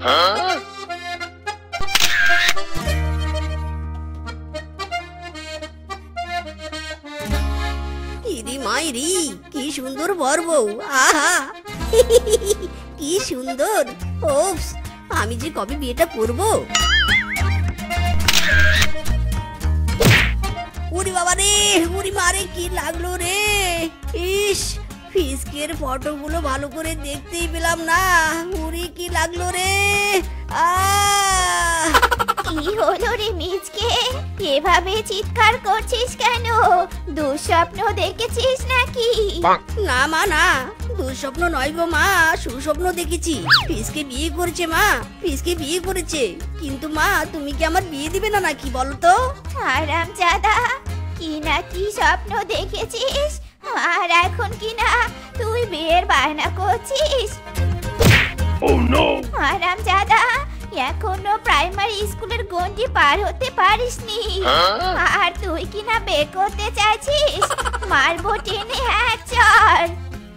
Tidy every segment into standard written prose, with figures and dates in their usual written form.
ইরি মাইরি, কি সুন্দর বর বউ! আহা কি সুন্দর! ওপস, আমি যে কবে বিয়েটা করবো! উরি বাবা রে, উরি মারে, কি লাগলো রে! ইস, ফিসকের ফটোগুলো ভালো করে দেখতেই পেলাম না। উরি, কি লাগলো রে! কি হলো রে মিচকে? এভাবে চিৎকার করছিস কেন? দুঃস্বপ্ন দেখেছিস নাকি? না মা, না, দুঃস্বপ্ন নয় গো মা, সুস্বপ্ন দেখেছি। ফিসকে বিয়ে করেছে মা, ফিসকে বিয়ে করেছে। কিন্তু মা, তুমি কি আমার বিয়ে দিবে না নাকি বলো তো? হারামজাদা, কি না কি স্বপ্ন দেখেছিস, আর এখন কি না তুই বিয়ের বায়না করছিস? হারামজাদা, এখনো প্রাইমারি স্কুলের গন্ডি পার হতে পারিসনি, আর তুই কি না বিয়ে করতে চাইছিস? মারবো টেনে, হ্যাঁ চল।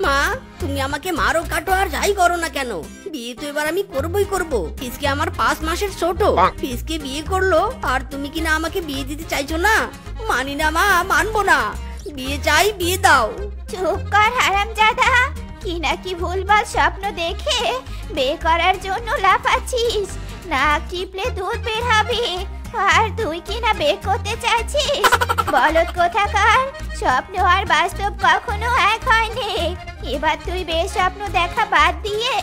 মা, তুমি আমাকে মারো কাটো আর যাই করো না কেন, বিয়ে তো এবার আমি করবই করবো। ফিসকে আমার 5 মাসের ছোট, ফিসকে বিয়ে করলো আর তুমি কি না আমাকে বিয়ে দিতে চাইছো না? মানি না মা, মানবো না। বিয়ে চাই, বিয়ে দাও। চুপ কর হারামজাদা, কি না কি ভুলভাল স্বপ্ন দেখে বিয়ে করার জন্য লাফাচ্ছিস। নাক টিপলে দুধ বের হবে, আর তুই কি না বিয়ে করতে চাইছিস? বলদ কোথাকার, স্বপ্ন আর বাস্তব কখনো এক হয়নি। এবার তুই বিয়ে স্বপ্ন দেখা বাদ দিয়ে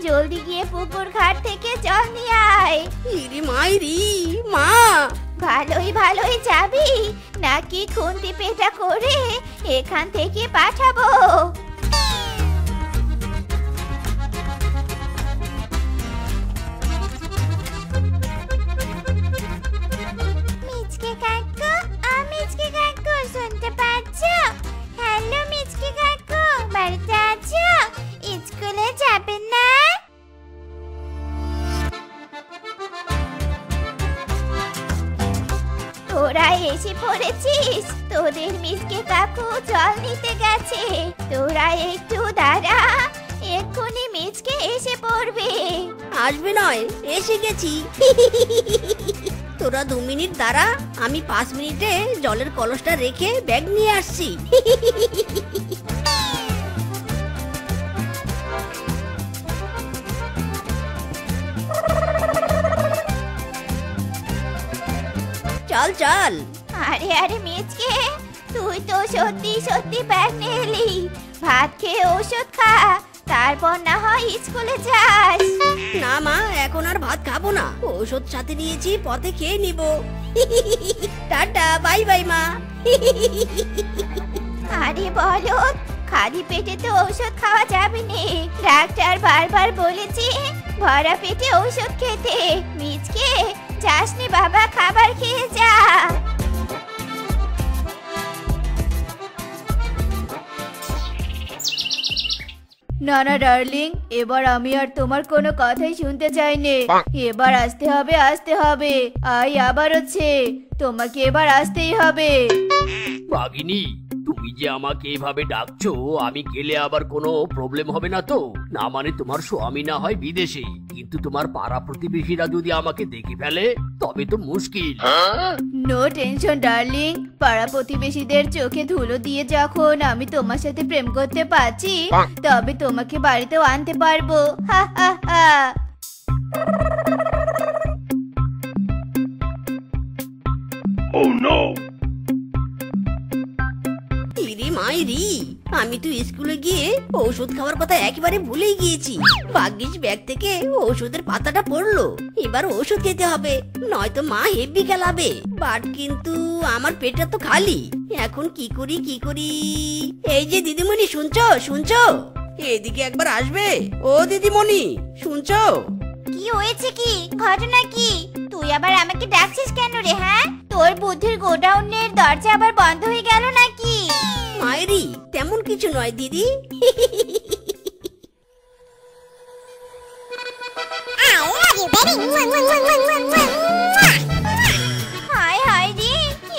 জলদি গিয়ে পুকুর ঘাট থেকে জল নিয়ে আয়। ইরি মাইরি, মা! ভালোই ভালোই যাবি নাকি খুন্তি পেটা করে এখান থেকে পাঠাবো? মিচকে কাকু, মিচকে কাকু, শুনতে পাচ্ছ? হ্যালো মিচকে কাকু, বাড়িতে আছো? স্কুলে যাবেন না? তোরা এসে পড়েছিস, তোদের মিচকে কাকু জল নিতে গেছে। তোরা একটু দাঁড়া, এক্ষুনি মিচকে এসে পড়বে। আসবে নয়, এসে গেছি। তোরা 2 মিনিট দাঁড়া, আমি 5 মিনিটে জলের কলসটা রেখে ব্যাগ নিয়ে আসছি। চল চল। আরে আরে মিচকে, তুই তো সত্যি সত্যি ব্যাগ নিয়ে এলি। ভাত খেয়ে ওষুধ খা, তারপর না হয় স্কুলে যাস। না মা, এখন আর ভাত খাবো না, ওষুধ সাথে নিয়েছি, পথে খেয়ে নিব। টাটা, বাই বাই মা। আরে বলদ, খালি পেটে তো ঔষধ খাওয়া যাবে না। ডাক্তার বারবার বলেছে ভরা পেটে ঔষধ খেতে। মিচকে, যাসনি বাবা, খাবার খেয়ে যা। না না ডার্লিং, এবার আমি আর তোমার কোনো কথাই শুনতে চাইনি। এবার আসতে হবে, আসতে হবে। আই আবার হচ্ছে, তোমাকে এবার আসতেই হবে। বাগিনী, তুমি যে আমাকে এভাবে ডাকছো, আমি গেলে আবার কোনো প্রবলেম হবে না তো? না মানে তোমার স্বামী না হয় বিদেশে, কিন্তু তোমার পাড়া প্রতিবেশীরা যদি আমাকে দেখে ফেলে তবে তো মুশকিল। নো টেনশন ডার্লিং, পাড়া প্রতিবেশীদের চোখে ধুলো দিয়ে যখন আমি তোমার সাথে প্রেম করতে পারছি, তবে তোমাকে বাড়িতেও আনতে পারবো। হা হা হা। Oh no! ইরি মাইরি, আমি তো স্কুলে গিয়ে ওষুধ খাওয়ার কথা একেবারে ভুলেই গিয়েছি। ভাগ্যিস ব্যাগ থেকে ওষুধের পাতাটা পড়লো। এবার ওষুধ খেতে হবে, নয়তো মা হেব্বি খেলাবে। বাট কিন্তু আমার পেটটা তো খালি। এখন কি করি কি করি? এই যে দিদিমণি, শুনছো শুনছো? এদিকে একবার আসবে? ও দিদিমণি, শুনছো? কি হয়েছে, কি ঘটনা কি? তুই আবার আমাকে ডাকছিস কেন রে? হ্যাঁ, তোর বুদ্ধির গোডাউনের দরজা আবার বন্ধ হয়ে গেল নাকি? মায়েরি, তেমন কিছু নয় দিদি। হায় হায় রে,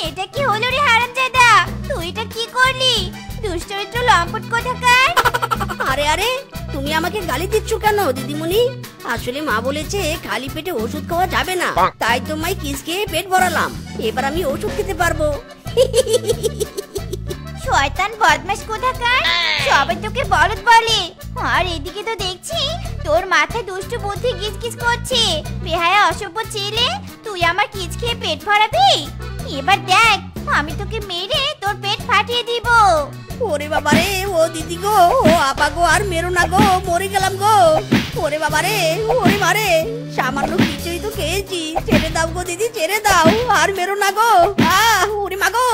এটা কি হলো রে হারামজাদা? তুই এটা কি করলি? দুশ্চরিত্র লম্পট কোথাকার! আরে আরে, তুমি আমাকে গালি দিচ্ছ কেন দিদিমণি? আসলে মা বলেছে খালি পেটে ওষুধ খাওয়া যাবে না, তাই তো মাই কিস খেয়ে পেট ভরালাম। এবার আমি ওষুধ খেতে পারবো। শয়তান বদমাশ কোথাকার, সবাই তোকে বলদ বলে, আর এদিকে তো দেখছি তোর মাথায় দুষ্টু বুদ্ধি গিজগিজ করছে। বেহায়া অসভ্য ছেলে, তুই আমার কিচ খেয়ে পেট ভরাবি? এবার দেখ আমি তোকে মেরে তোর পেট ফাটিয়ে দিব। ওরে বাবারে, ও দিদি গো, ও আপা গো, আর মেরো না গো, মরে গেলাম গো। ওরে বাবারে, ওরে মারে, সামান্য কিছুই তো খেয়েছি, ছেড়ে দাও গো দিদি, ছেড়ে দাও, আর মেরো না গো। ওরে মা গো।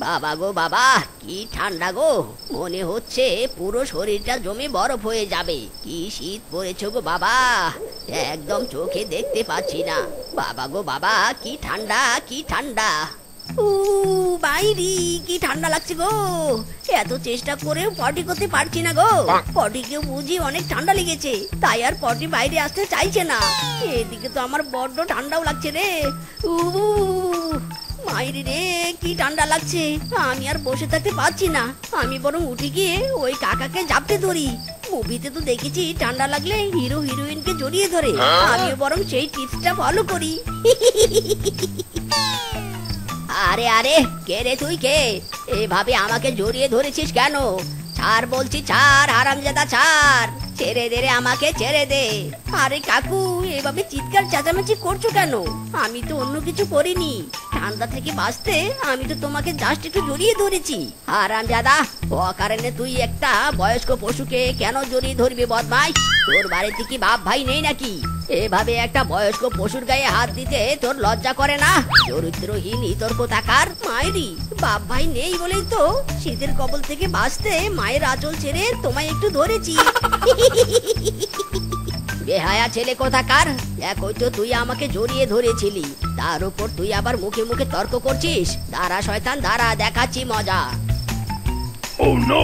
বাবা গো বাবা, কি ঠান্ডা গো, মনে হচ্ছে পুরো শরীরটা জমে বরফ হয়ে যাবে। কি শীত পড়েছে গো বাবা, একদম চোখে দেখতে পাচ্ছি না। বাবা গো বাবা, কি ঠান্ডা, কি ঠান্ডা। বাইরে কি ঠান্ডা লাগছে গো, এত চেষ্টা করেও পটি করতে পারছি না গো। পটিকেও বুঝি অনেক ঠান্ডা লেগেছে, তাই আর পটি বাইরে আসতে চাইছে না। এদিকে তো আমার বড্ড ঠান্ডাও লাগছে রে। মাইরি রে, কি ঠান্ডা লাগছে, আমি আর বসে থাকতে পারছি না। আমি বরং উঠে গিয়ে ওই কাকাকে জাপটে ধরি। মুভিতে তো দেখেছি ঠান্ডা লাগলে হিরো হিরোইনকে জড়িয়ে ধরে, আমিও বরং সেই টিপসটা ফলো করি। আরে আরে, কে রে তুই, কে? এভাবে আমাকে জড়িয়ে ধরেছিস কেন? ছাড় বলছি, ছাড় হারামজাদা, ছাড়, ছেড়ে দে রে আমাকে, ছেড়ে দে। আরে কাকু, এভাবে চিৎকার চেঁচামেচি করছো কেন? আমি তো অন্য কিছু করিনি, ঠান্ডা থেকে বাঁচতে আমি তো তোমাকে জাস্ট একটু জড়িয়ে ধরেছি। হারামজাদা, অকারণে তুই একটা বয়স্ক পশুকে কেন জড়িয়ে ধরবি বদমাই? তোর বাড়িতে কি বাপ ভাই নেই নাকি? এভাবে একটা বয়স্ক পশুর গায়ে হাত দিতে তোর লজ্জা করে না? চরিত্রহীন ইতর কোথাকার। মায়েরই বাপ ভাই নেই বলেই তো শীতের কবল থেকে বাঁচতে মায়ের আঁচল ছেড়ে তোমায় একটু ধরেছি। বেহায়া ছেলে কোথাকার, একই তো তুই আমাকে জড়িয়ে ধরেছিলি, তার উপর তুই আবার মুখে মুখে তর্ক করছিস। দাঁড়া শয়তান, দাঁড়া, দেখাচ্ছি মজা। Oh no!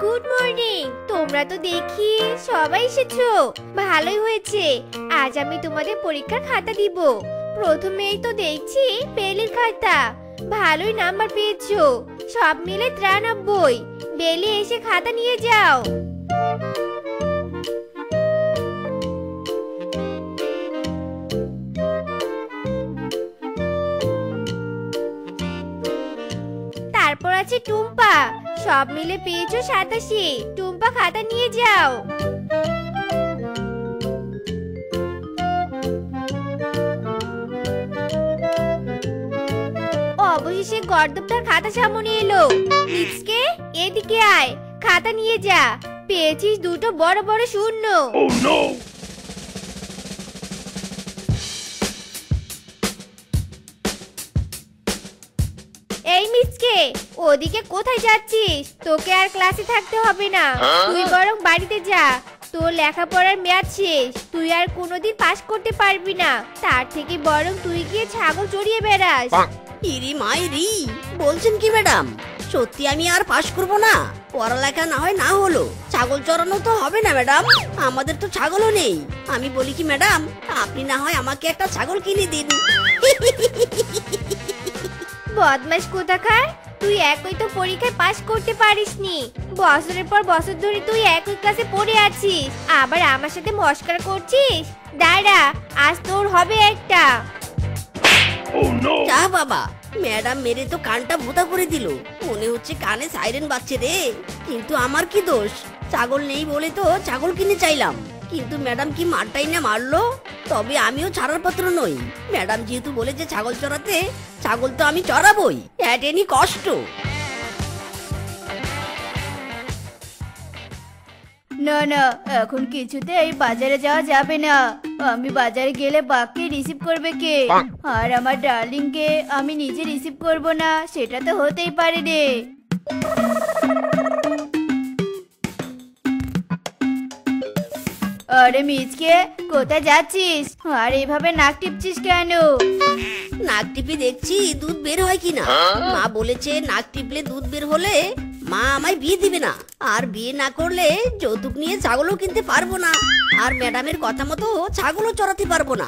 Good morning. তোমরা তো দেখি সবাই এসেছো, ভালোই হয়েছে। আজ আমি তোমাদের পরীক্ষার খাতা দিব। প্রথমেই তো দেখছি বেলির খাতা, ভালোই নাম্বার পেয়েছো, সব মিলে 93। বেলি, এসে খাতা নিয়ে যাও। তারপর আছে টুম্পা, সব মিলে পেয়েছো 87। টুম্পা, খাতা নিয়ে যাও। অবশেষে গর্দবটার খাতা সামনে এলো। মিক্সকে, এদিকে আয়, খাতা নিয়ে যা। পেয়েছিস দুটো বড় বড় শূন্য। Oh no! এই মিচকে, ওদিকে কোথায় যাচ্ছিস? তোকে আর ক্লাসে থাকতে হবে না, তুই বরং বাড়িতে যা। তোর লেখাপড়ার মেয়াদ শেষ, তুই আর কোনোদিন পাস করতে পারবি না। তার থেকে বরং তুই গিয়ে ছাগল চড়িয়ে বেড়াস। ইরি মাইরি, বলছেন কি ম্যাডাম? সত্যি আমি আর পাশ করব না? পড়ালেখা না হয় না হলো, ছাগল চড়ানো তো হবে না ম্যাডাম, আমাদের তো ছাগলও নেই। আমি বলি কি ম্যাডাম, আপনি না হয় আমাকে একটা ছাগল কিনে দিন। বদমাশ কোথাকার, তুই একই তো পরীক্ষায় পাস করতে পারিসনি। বছরের পর বছর ধরে তুই একই ক্লাসে পড়ে আছিস, আবার আমার সাথে মস্করা করছিস। দাঁড়া, আজ তোর হবে একটা। Oh no! যা বাবা, ম্যাডাম মেরে তো কানটা ভোঁতা করে দিল, মনে হচ্ছে কানে সাইরেন বাজছে রে। কিন্তু আমার কি দোষ? ছাগল নেই বলে তো ছাগল কিনে চাইলাম, কিন্তু ম্যাডাম কি মারটাই না মারলো। তবে আমিও ছাড়ার পাত্র নই, ম্যাডাম যেহেতু বলেছে ছাগল চড়াতে, ছাগল তো আমি চড়াবই, এট এনি কষ্ট। না না, এখন কিছুতেই বাজারে যাওয়া যাবে না। আমি বাজারে গেলে বাঘকে রিসিভ করবে কে? আর আমার ডার্লিং কে আমি নিজে রিসিভ করব না, সেটা তো হতেই পারে রে। আরে মিচকে, কোথায় যাচ্ছিস? আর এভাবে নাক টিপছিস কেন? নাক টিপে দেখছি দুধ বের হয় কিনা। মা বলেছে নাক টিপলে দুধ বের হলে মা আমায় বিয়ে দিবে না, আর বিয়ে না করলে যৌতুক নিয়ে ছাগলও কিনতে পারবো না, আর ম্যাডামের কথা মতো ছাগলও চড়াতে পারবো না।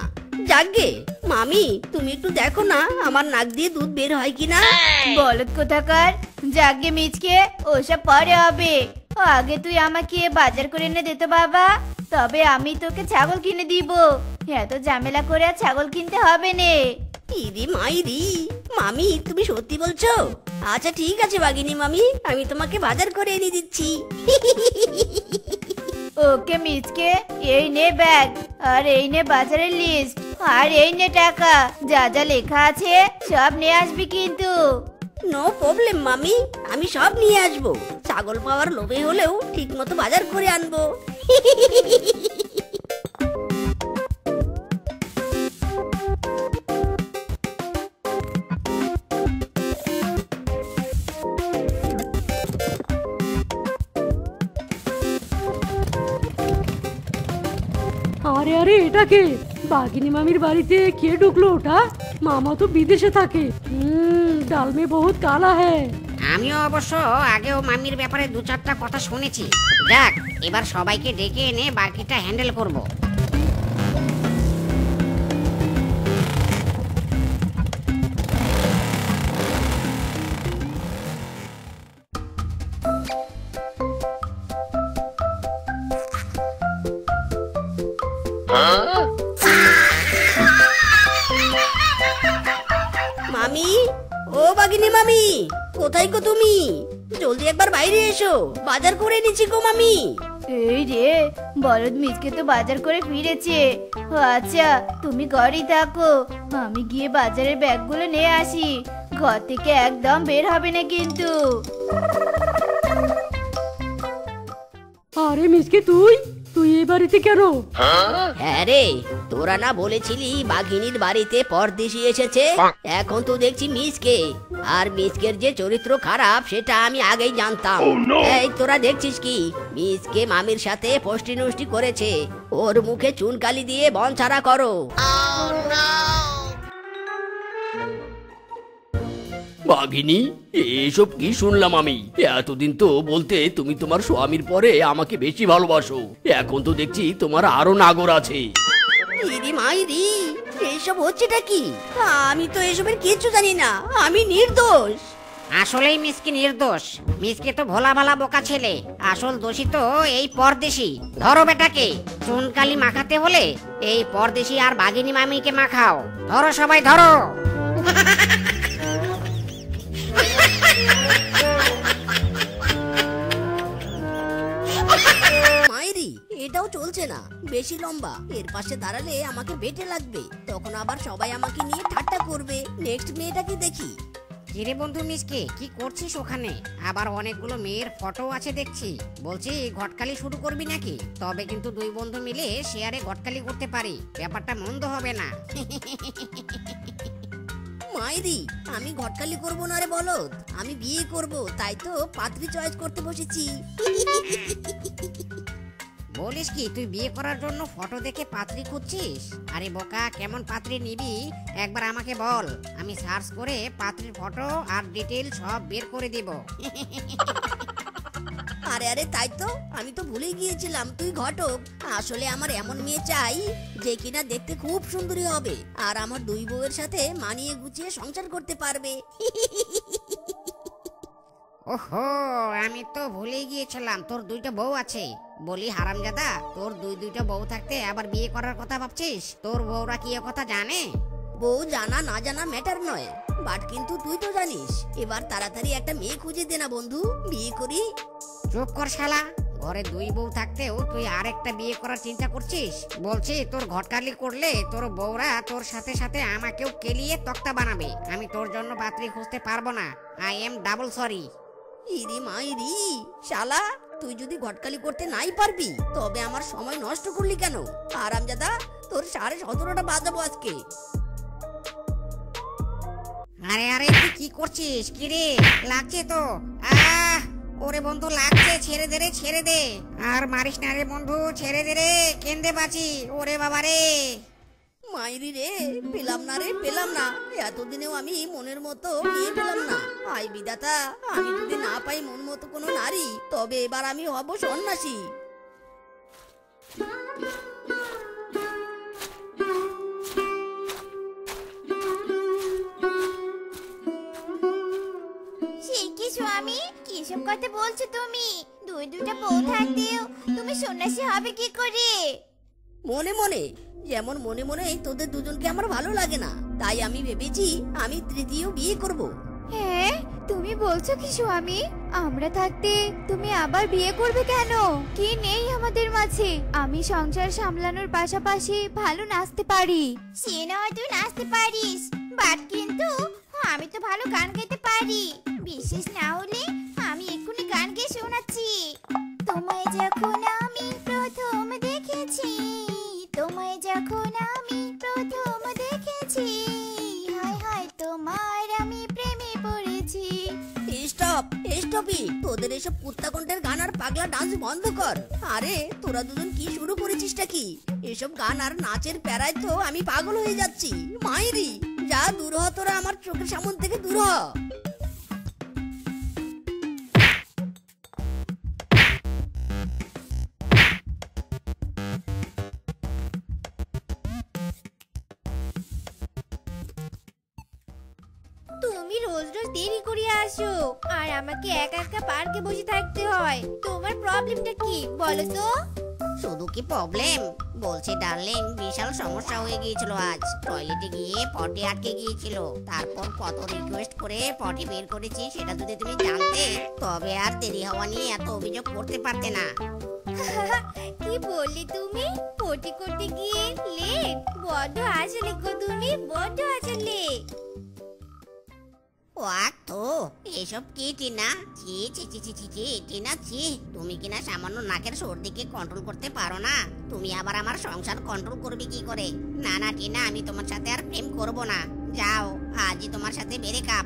যাকগে মামি, তুমি একটু দেখো না আমার নাক দিয়ে দুধ বের হয় কিনা। বলদ কোথাকার! যাগে মিচকে, ওসব পরে হবে। আগে তুই আমাকে বাজার করে এনে দে তো বাবা, তবে আমি তোকে ছাগল কিনে দিব। এত ঝামেলা করে আর ছাগল কিনতে হবে নে। ইদি মাইরি, মামি তুমি সত্যি বলছো? আচ্ছা ঠিক আছে বাগিনী মামি, আমি তোমাকে বাজার করে এনে দিচ্ছি। ওকে মিচকে, এই নে ব্যাগ, আর এই নে বাজারের লিস্ট, আর এই নে টাকা। যা যা লেখা আছে সব নিয়ে আসবি কিন্তু। নো প্রবলেম মামি, আমি সব নিয়ে আসবো। ছাগল পাওয়ার লোভে হলেও ঠিক মতো বাজার করে আনবো। আরে আরে, এটা কে? বাঘিনী মামির বাড়িতে কে ঢুকলো ওটা? মামা তো বিদেশে থাকে। ডাল মে বহুত কালা হ্যায়। আমিও অবশ্য আগেও মামির ব্যাপারে দু চারটা কথা শুনেছি। যাক, এবার সবাইকে ডেকে এনে বাকিটা হ্যান্ডেল করব। মামি, ও বাগিনী মামি, কোথায় গো তুমি? জলদি একবার বাইরে এসো, বাজার করে নিচ্ছি গো মামি। এই রে, বলদ মিচকে তো বাজার করে ফিরেছে। আচ্ছা, তুমি ঘরেই থাকো, আমি গিয়ে বাজারের ব্যাগগুলো নিয়ে আসি। ঘর থেকে একদম বের হবে না কিন্তু। আরে মিসকে, তুই তুই এই বাড়িতে কেন? হ্যাঁ রে, তোরা না বলেছিলি বাঘিনীর বাড়িতে পরদেশি এসেছে? এখন তো দেখছি মিসকে, আর মিসকের যে চরিত্র খারাপ সেটা আমি আগেই জানতাম। Oh, no! এই তোরা দেখছিস কি? মিসকে মামির সাথে পোষ্টি নষ্টি করেছে, ওর মুখে চুনকালি দিয়ে বন ছাড়া করো। বাঘিনী, এসব কি শুনলাম আমি? এতদিন তো বলতে তুমি তোমার স্বামীর পরে আমাকে বেশি ভালোবাসো, এখন তো দেখছি তোমার আরো নাগর আছে। ইরি মাইরি, এইসব হচ্ছেটা কি? আমি তো এসবের কিচ্ছু জানি না, আমি নির্দোষ। আসলেই মিসকে নির্দোষ। মিসকে তো ভোলা ভালা বোকা ছেলে, আসল দোষী তো এই পরদেশি। ধরো বেটাকে, চুনকালি মাখাতে হলে এই পরদেশি আর বাঘিনী মামিকে মাখাও। ধরো সবাই ধরো। মাইরি, এটাও চলছে না, বেশি লম্বা। এর পাশে দাঁড়ালে আমাকে বেটে লাগবে, তখন আবার সবাই আমাকে নিয়ে ঠাট্টা করবে। নেক্সট মেয়েটাকে দেখি। কিরে বন্ধু মিসকে, কি করছিস ওখানে? আবার অনেকগুলো মেয়ের ফটো আছে দেখছি। বলছি ঘটকালি শুরু করবি নাকি? তবে কিন্তু দুই বন্ধু মিলে শেয়ারে ঘটকালি করতে পারি, ব্যাপারটা মন্দ হবে না। মাইরি, আমি ঘটকালি করব না রে বলদ, আমি বিয়ে করব, তাই তো পাত্রী চয়েস করতে বসেছি। বলিস কি, তুই বিয়ে করার জন্য ফটো দেখে পাত্রী খুঁজছিস? আরে বোকা, কেমন পাত্রী নিবি একবার আমাকে বল, আমি সার্চ করে পাত্রীর ফটো আর ডিটেইল সব বের করে দেব। আরে আরে, তাই তো, আমি তো ভুলে গিয়েছিলাম তুই ঘটক। আসলে আমার এমন মেয়ে চাই যে কিনা দেখতে খুব সুন্দরী হবে, আর আমার দুই বউয়ের সাথে মানিয়ে গুছিয়ে সংসার করতে পারবে। ওহো, আমি তো ভুলে গিয়েছিলাম তোর দুইটা বউ আছে। বলি হারামজাদা, তোর দুইটা বউ থাকতে আবার বিয়ে করার কথা ভাবছিস? তোর বউরা কি কথা জানে? বউ জানা না জানা ম্যাটার নয়, বাট কিন্তু তুই তো জানিস। এবার তাড়াতাড়ি একটা মেয়ে খুঁজে দে না বন্ধু, বিয়ে করি। চুপ কর শালা, ঘরে দুই বউ থাকতেও তুই আরেকটা বিয়ে করার চিন্তা করছিস? বলছি তোর ঘটকালি করলে তোর বউরা তোর সাথে সাথে আমাকেও কেলিয়ে তক্তা বানাবে। আমি তোর জন্য পাত্রী খুঁজতে পারবো না। I am double sorry. ইরি মাইরি, শালা তুই যদি ঘটকালি করতে নাই পারবি তবে আমার সময় নষ্ট করলি কেন? আরামজাদা, তোর 17:30টা বাজাবো আজকে। আরে আরে, তুই কি করছিস? কি রে, লাগছে তো? আহ, ওরে বন্ধু লাগছে, ছেড়ে দে রে, ছেড়ে দে। আর মারিস না রে বন্ধু, ছেড়ে দে রে, কেন্দে বাঁচি। ওরে বাবা রে। মাইরি রে, পেলাম না রে, পেলাম না। এতদিনেও আমি মনের মতো বিয়ে পেলাম না। আই বিধাতা, আমি যদি না পাই মন মতো কোনো নারী, তবে এবার আমি হব সন্ন্যাসী। সে কি স্বামী, কিসব কথা বলছো তুমি? দুইটা বউ থাকতেও তুমি সন্ন্যাসী হবে কি করে? মনে মনে, যেমন মনে মনে তোদের দুজনকে আমার ভালো লাগে না, তাই আমি ভেবেছি আমি তৃতীয় বিয়ে করব। হ্যাঁ, তুমি বলছো কি স্বামী? আমরা থাকতে তুমি আবার বিয়ে করবে কেন? কি নেই আমাদের মাঝে? আমি সংসার সামলানোর পাশাপাশি ভালো নাচতে পারি। সে নয় তুই নাচতে পারিস, বাট কিন্তু আমি তো ভালো গান গাইতে পারি। বিশেষ না হলে আমি এক্ষুনি গান গেয়ে শোনাচ্ছি। তোমায় যখন আমি প্রথম দেখেছি, তোমায় যখন আমি প্রথম দেখেছি, হায় হায় তোমার আমি প্রেমে পড়েছি। স্টপ, স্টপই। তোদের এসব কুত্তা কণ্ঠের গান আর পাগলা ডান্স বন্ধ কর। আরে তোরা দুজন কি শুরু করেছিসটা কি? এসব গান আর নাচের প্যারায় তো আমি পাগল হয়ে যাচ্ছি। মাইরি, যা দূর হ তোরা, আমার চোখের সামনে থেকে দূর হ। তুমি রোজ রোজ দেরি করে আসো আর আমাকে একা একা পার্কে বসে থাকতে হয়। তোমার প্রবলেমটা কি বলো তো? শুধু কি প্রবলেম? বলছি ডার্লিং, বিশাল সমস্যা হয়ে গিয়েছিল আজ। টয়লেটে গিয়ে পটি আটকে গিয়েছিল, তারপর কত রিকোয়েস্ট করে পটি বের করেছি, সেটা যদি তুমি জানতে তবে আর দেরি হওয়া নিয়ে এত অভিযোগ করতে পারতে না। কি বললি তুমি? পটি করতে গিয়ে লেট? বড্ড আসলে গো, তুমি বড্ড আসলে। ওয়াক তো, এসব কি টিনা? ছি ছি ছি ছি ছি ছি, টিনা ছি। তুমি কিনা সামান্য নাকের সর্দিকে কন্ট্রোল করতে পারো না, তুমি আবার আমার সংসার কন্ট্রোল করবে কি করে? না না টিনা, আমি তোমার সাথে আর প্রেম করব না। যাও, আজই তোমার সাথে ব্রেকআপ।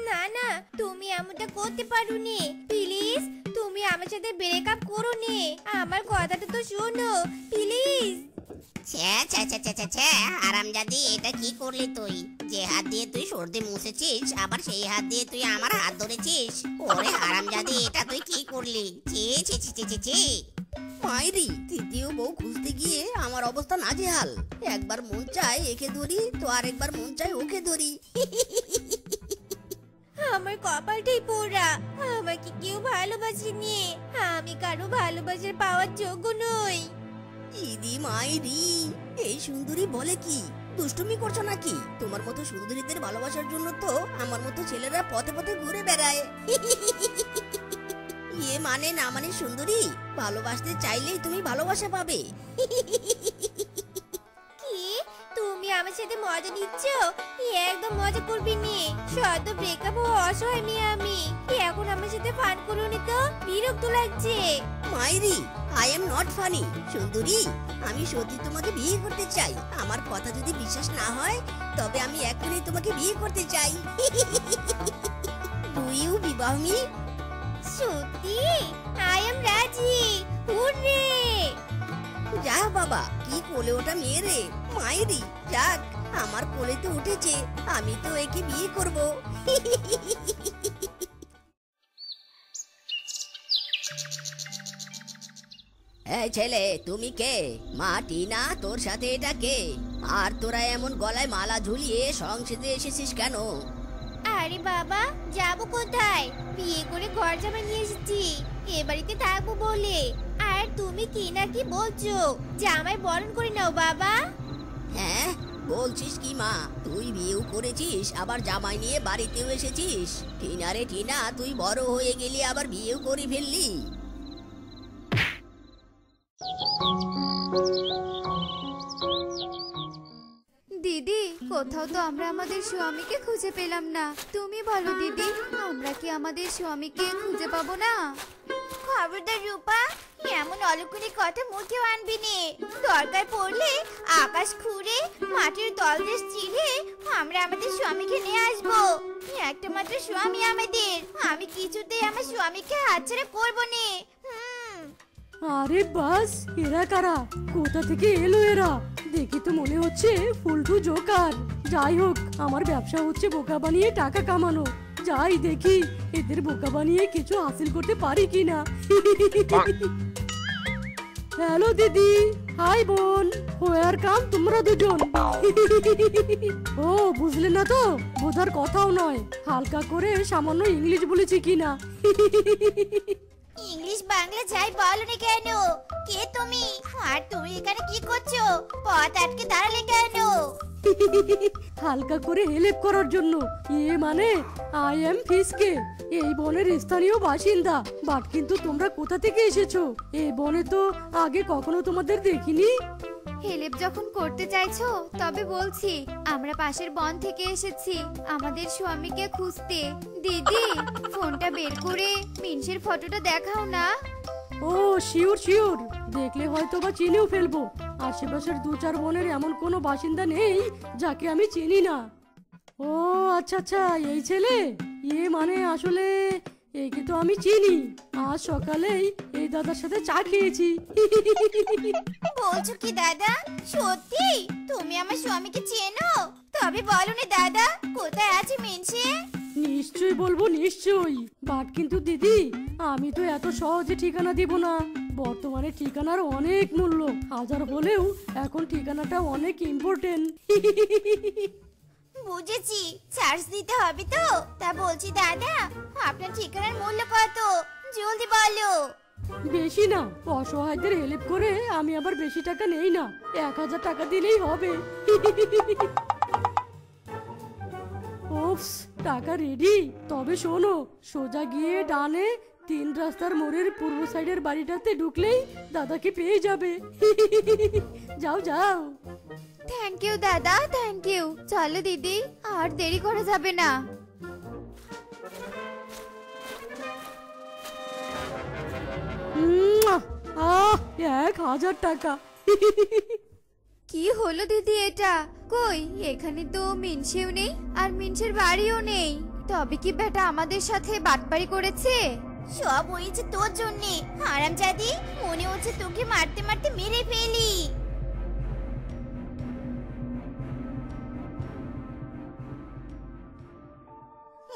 না না, তুমি এমনটা করতে পারোনি। প্লিজ, তুমি আমার সাথে ব্রেকআপ করো নি। আমার কথাটা তো শোনো প্লিজ। ছ্যা ছ্যা ছ্যা ছ্যা ছ্যা ছ্যা, আরামজাদি, এটা কি করলি তুই? যে হাত দিয়ে তুই সর্দি মুছেছিস, আবার সেই হাত দিয়ে তুই আমার হাত ধরেছিস। ওরে আরামজাদি, এটা তুই কি করলি? ছি ছি ছি ছি ছি ছি। মাইরি, তৃতীয় বউ খুঁজতে গিয়ে আমার অবস্থা নাজেহাল। একবার মন চায় একে ধরি, তো আরেকবার মন চায় ওকে ধরি। আমার কপালটাই পোড়া, আমাকে কেউ ভালোবাসেনি। আমি কারো ভালোবাসার পাওয়ার যোগ্য নই। ইদি মাইরি, এই সুন্দরী বলে কি? দুষ্টুমি করছো নাকি? তোমার মতো সুন্দরীদের ভালোবাসার জন্য তো আমার মতো ছেলেরা পথে পথে ঘুরে বেড়ায়। ইয়ে মানে না মানে সুন্দরী, ভালোবাসতে চাইলেই তুমি ভালোবাসা পাবে। কি তুমি আমার সাথে মজা নিচ্ছ? একদম মজা করবি নি। সদ্য ব্রেকআপ হওয়া অসহায় মেয়ে আমি। এখন আমার সাথে ফান করুনি তো? বিরক্ত লাগছে। মাইরি, আই এম নট ফানি। সুন্দরী, আমি সত্যি তোমাকে বিয়ে করতে চাই। আমার কথা যদি বিশ্বাস না হয়, তবে আমি এখনই তোমাকে বিয়ে করতে চাই। ডু ইউ বিবাহ মি? সত্যি? আই এম রাজি। হুররে! যা বাবা, কি কোলে ওটা মেয়ে রে। মাইরি, যাক, আমার কোলে তো উঠেছে, আমি তো একে বিয়ে করব। এই ছেলে, তুমি কে? মা টিনা, তোর সাথে এটা কে? আর তোরা এমন গলায় মালা ঝুলিয়ে সংসদে এসেছিস কেন? আরে বাবা, যাবো কোথায়? বিয়ে করে ঘর জামাই নিয়ে এসেছি এ বাড়িতে থাকবো বলে। আর তুমি কি না কি বলছো? জামাই বরণ করে নাও বাবা। হ্যাঁ, বলছিস কি মা? তুই বিয়েও করেছিস, আবার জামাই নিয়ে বাড়িতেও এসেছিস। টিনা রে টিনা, তুই বড় হয়ে গেলি, আবার বিয়েও করে ফেললি। দিদি, কোথাও তো আমরা আমাদের স্বামীকে খুঁজে পেলাম না। তুমি বলো দিদি, আমরা কি আমাদের স্বামীকে খুঁজে পাবো না? খবরদার রূপা, এমন অলক্ষণী কথা মুখেও আনবি নে। দরকার পড়লে আকাশ খুঁড়ে মাটির তলদেশ চিরে আমরা আমাদের স্বামীকে নিয়ে আসবো। একটা মাত্র স্বামী আমাদের, আমি কিছুতেই আমার স্বামীকে হাতছাড়া করবো নে। আরে বাস, এরা কারা? কোথা থেকে এলো এরা? দেখি তো মনে হচ্ছে ফুলটু জোকার। যাই হোক, আমার ব্যবসা হচ্ছে বোকা বানিয়ে টাকা কামানো। যাই দেখি এদের বোকা বানিয়ে কিছু হাসিল করতে পারি কিনা। হ্যালো দিদি, হাই বোন, হোয়ার কাম তোমরা দুজন? ও বুঝলে না তো, বোঝার কথাও নয়, হালকা করে সামান্য ইংলিশ বলেছি কিনা। ইংলিশ বাংলা যাই বলো না কেন, কে তুমি আর তুমি এখানে কি করছো? পথ আটকে দাঁড়ালে কেন? হালকা করে হেল্প করার জন্য। মানে আই এম ফিসকে, এই বনের স্থানীয় বাসিন্দা। বাট কিন্তু তোমরা কোথা থেকে এসেছো? এই বনে তো আগে কখনো তোমাদের দেখিনি। হেল্প যখন করতে চাইছো তবে বলছি, আমরা পাশের বন থেকে এসেছি আমাদের স্বামীকে খুঁজতে। দিদি, ফোনটা বের করে মিনসের ফটোটা দেখাও না। ও শিওর শিওর, দেখলে হয়তো বা চিনেও ফেলবো। আশেপাশের 2-4 বনের এমন কোনো বাসিন্দা নেই যাকে আমি চিনি না। ও আচ্ছা আচ্ছা, এই ছেলে। মানে আসলে একে তো আমি চিনি, আজ সকালেই এই দাদার সাথে চা খেয়েছি। বলছো কি দাদা? সত্যি তুমি আমার স্বামীকে চেনো? তবে বলো না দাদা, কোথায় আছে মিনসে? নিশ্চয়ই বলবো, নিশ্চয়ই। বাট কিন্তু দিদি, আমি তো এত সহজে ঠিকানা দিব না। বর্তমানে ঠিকানার অনেক মূল্য, হাজার হলেও এখন ঠিকানাটা অনেক ইম্পর্টেন্ট। বুঝেছি, চার্জ দিতে হবে তো। তা বলছি দাদা, আপনার ঠিকানার মূল্য কত? জলদি বলো। বেশি না, অসহায়দের হেল্প করে আমি আবার বেশি টাকা নেই না, 1000 টাকা দিলেই হবে। ওফস, টাকা রেডি। তবে শোনো, সোজা গিয়ে ডানে 3 রাস্তার মোড়ের পূর্ব সাইডের বাড়িটাতে ঢুকলেই দাদাকে পেয়ে যাবে। যাও যাও। থ্যাংক ইউ দাদা, থ্যাংক ইউ। চলো দিদি, আর দেরি করা যাবে না। আহ, 1000 টাকা। কি হলো দিদি এটা? কই, এখানে তো মিনসেও নেই আর মিনসের বাড়িও নেই। তবে কি বেটা আমাদের সাথে বাটপারি করেছে? সব হয়েছে তোর জন্যে, হারামজাদি। মনে হচ্ছে তোকে মারতে মারতে মেরে ফেলি।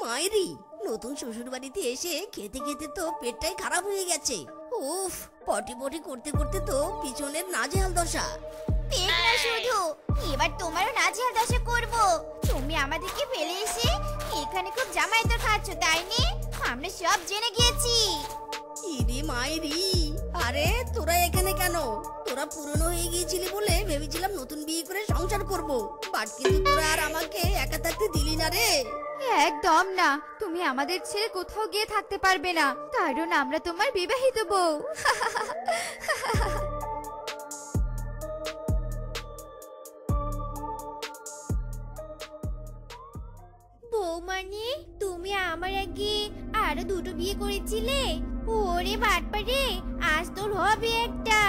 মায়েরি, নতুন শ্বশুর বাড়িতে এসে খেতে খেতে তো পেটটাই খারাপ হয়ে গেছে। উফ, পটি পটি করতে করতে তো পিছনের নাজেহাল দশা। পেট না শুধু, এবার তোমারও নাজেহাল দশা করব। তুমি আমাদেরকে ফেলে এসে এখানে খুব জামায়াত খাচ্ছ, তাই নে? আমরা সব জেনে গিয়েছি। ইরি মাইরি, আরে তোরা এখানে কেন? তোরা পুরনো হয়ে গিয়েছিলি বলে ভেবেছিলাম নতুন বিয়ে করে সংসার করব। বাট কিন্তু তোরা আর আমাকে একা থাকতে দিলি না রে। একদম না, তুমি আমাদের ছেড়ে কোথাও গিয়ে থাকতে পারবে না, কারণ আমরা তোমার বিবাহিত বউ। বউ মানে তুমি আমার আগে আরো 2টো বিয়ে করেছিলে? ওরে বাটপারে, আজ তোর হবে একটা।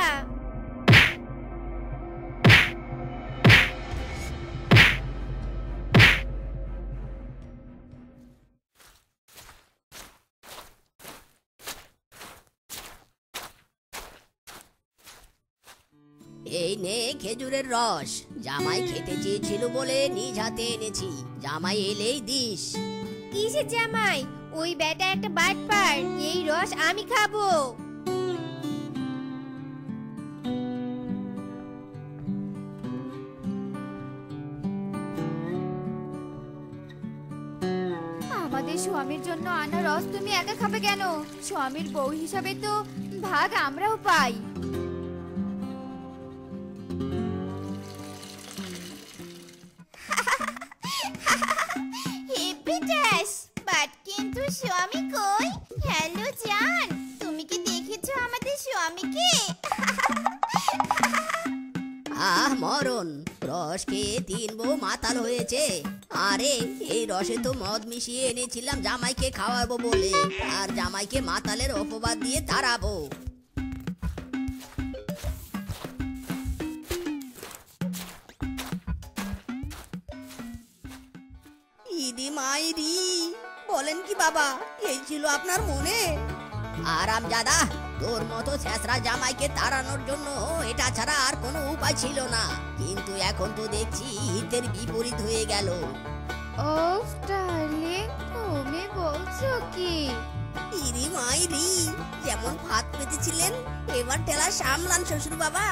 এই নে খেজুরের রস, জামাই খেতে চেয়েছিল বলে নিজ হাতে এনেছি। জামাই এলেই দিস। কিসের জামাই? ওই বেটা একটা বাটপার, এই রস আমি খাবো। আমাদের স্বামীর জন্য আনা রস তুমি একা খাবে কেন? স্বামীর বউ হিসাবে তো ভাগ আমরাও পাই। বাট কিন্তু স্বামী কই? হ্যালো জান, তুমি কি দেখেছো আমাদের স্বামীকে? আহ মরণ, রস খেয়ে 3 বউ মাতাল হয়েছে। আরে এই রসে তো মদ মিশিয়ে এনেছিলাম জামাইকে খাওয়াবো বলে, আর জামাইকে মাতালের অপবাদ দিয়ে তাড়াবো। ইদি মাইরি, বলেন কি বাবা, এই ছিল আপনার মনে? আরামজাদা, তোর মতো ছেঁচড়া জামাইকে তাড়ানোর জন্য এটা ছাড়া আর কোনো উপায় ছিল না, কিন্তু এখন তো দেখছি হিতের বিপরীত হয়ে গেল। ও ডার্লিং, তুমি বলছো কি? ইরি মাইরি, যেমন ভাত পেতেছিলেন এবার টেলা সামলান শ্বশুর বাবা।